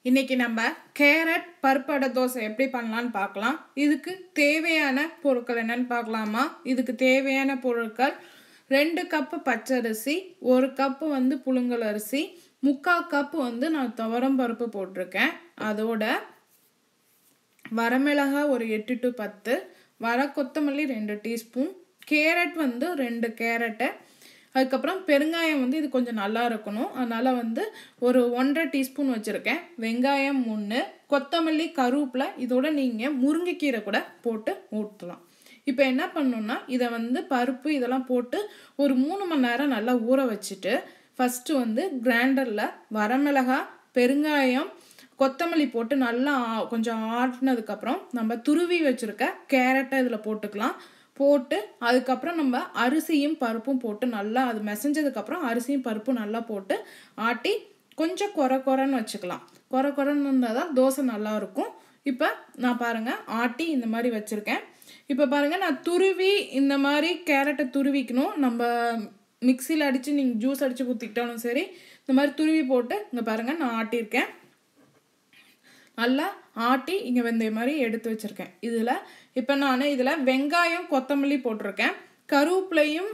இன்னைக்கு நம்ம கேரட் பருப்பு தோசை எப்படி பண்ணலான்னு பார்க்கலாம். இதுக்கு தேவையான பொருட்கள் என்னன்னு பார்க்கலாமா? இதுக்கு தேவையான பொருட்கள் 2 கப்பு பச்சரிசி, 1 கப்பு புழுங்கல் அரிசி, 3/4 கப்பு நான் துவரம் பருப்பு போட்டிருக்கேன். அதோட வரமிளகாய் ஒரு 8 to 10, வர கொத்தமல்லி 2 டீஸ்பூன், கேரட் 2 கேரட்டு, அதுக்கப்புறம் பெருங்காயம் இது கொஞ்சம் நல்லா இருக்கணும். அதனால் ஒரு 1.5 டீஸ்பூன் வச்சுருக்கேன். வெங்காயம் 3, கொத்தமல்லி, கருவேப்பிலை, இதோட நீங்கள் முருங்கைக்கீரை கூட போட்டு ஊற்றலாம். இப்போ என்ன பண்ணணுன்னா இதை பருப்பு இதெல்லாம் போட்டு ஒரு 3 மணி நேரம் நல்லா ஊற வச்சுட்டு ஃபஸ்ட்டு கிரைண்டரில் வரமிளகாய், பெருங்காயம், கொத்தமல்லி போட்டு நல்லா கொஞ்சம் ஆட்டினதுக்கப்புறம் நம்ம துருவி வச்சுருக்க கேரட்டை இதில் போட்டுக்கலாம். போட்டு அதுக்கப்புறம் நம்ம அரிசியும் பருப்பும் போட்டு நல்லா அது மெசஞ்சதுக்கப்புறம் அரிசியும் பருப்பும் நல்லா போட்டு ஆட்டி கொஞ்சம் குறைன்னு வச்சுக்கலாம். குறைன்னு இருந்தால் தான் தோசை நல்லா இருக்கும். இப்போ நான் பாருங்கள் ஆட்டி இந்த மாதிரி வச்சுருக்கேன். இப்போ பாருங்கள் நான் துருவி இந்த மாதிரி கேரட்டை துருவிக்கணும். நம்ம மிக்சியில் அடித்து நீங்கள் ஜூஸ் அடித்து ஊற்றிக்கிட்டாலும் சரி, இந்த மாதிரி துருவி போட்டு இங்கே பாருங்கள் நான் ஆட்டியிருக்கேன். நல்லா ஆட்டி இங்கே இந்த மாதிரி எடுத்து வச்சுருக்கேன். இப்போ நான் இதில் வெங்காயம், கொத்தமல்லி போட்டிருக்கேன். கருவேப்பிலையும்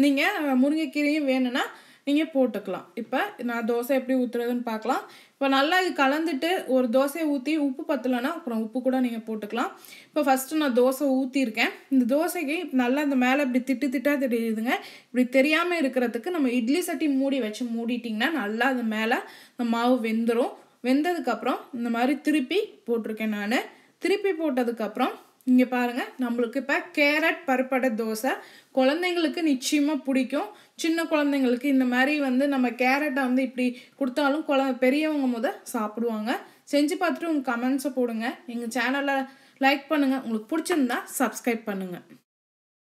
நீங்கள் முருங்கைக்கீரையும் வேணும்னா நீங்கள் போட்டுக்கலாம். இப்போ நான் தோசை எப்படி ஊற்றுறதுன்னு பார்க்கலாம். இப்போ நல்லா இது கலந்துட்டு ஒரு தோசையை ஊற்றி உப்பு பத்தலைன்னா அப்புறம் உப்பு கூட நீங்கள் போட்டுக்கலாம். இப்போ ஃபஸ்ட்டு நான் தோசை ஊற்றிருக்கேன். இந்த தோசைக்கு நல்லா இந்த மேலே இப்படி திட்டாக தெரியுதுங்க. இப்படி தெரியாமல் இருக்கிறதுக்கு நம்ம இட்லி சட்டி மூடி வச்சு மூடிட்டிங்கன்னா நல்லா அது மேலே இந்த மாவு வெந்துடும். வெந்ததுக்கப்புறம் இந்த மாதிரி திருப்பி போட்டிருக்கேன். நான் திருப்பி போட்டதுக்கப்புறம் இங்கே பாருங்கள் நம்மளுக்கு இப்போ கேரட் பருப்படை தோசை குழந்தைங்களுக்கு நிச்சயமாக பிடிக்கும். சின்ன குழந்தைங்களுக்கு இந்த மாதிரி நம்ம கேரட்டை இப்படி கொடுத்தாலும் பெரியவங்க சாப்பிடுவாங்க. செஞ்சு பார்த்துட்டு உங்கள் கமெண்ட்ஸை போடுங்க. எங்கள் சேனலை லைக் பண்ணுங்கள். உங்களுக்கு பிடிச்சிருந்தா சப்ஸ்கிரைப் பண்ணுங்கள்.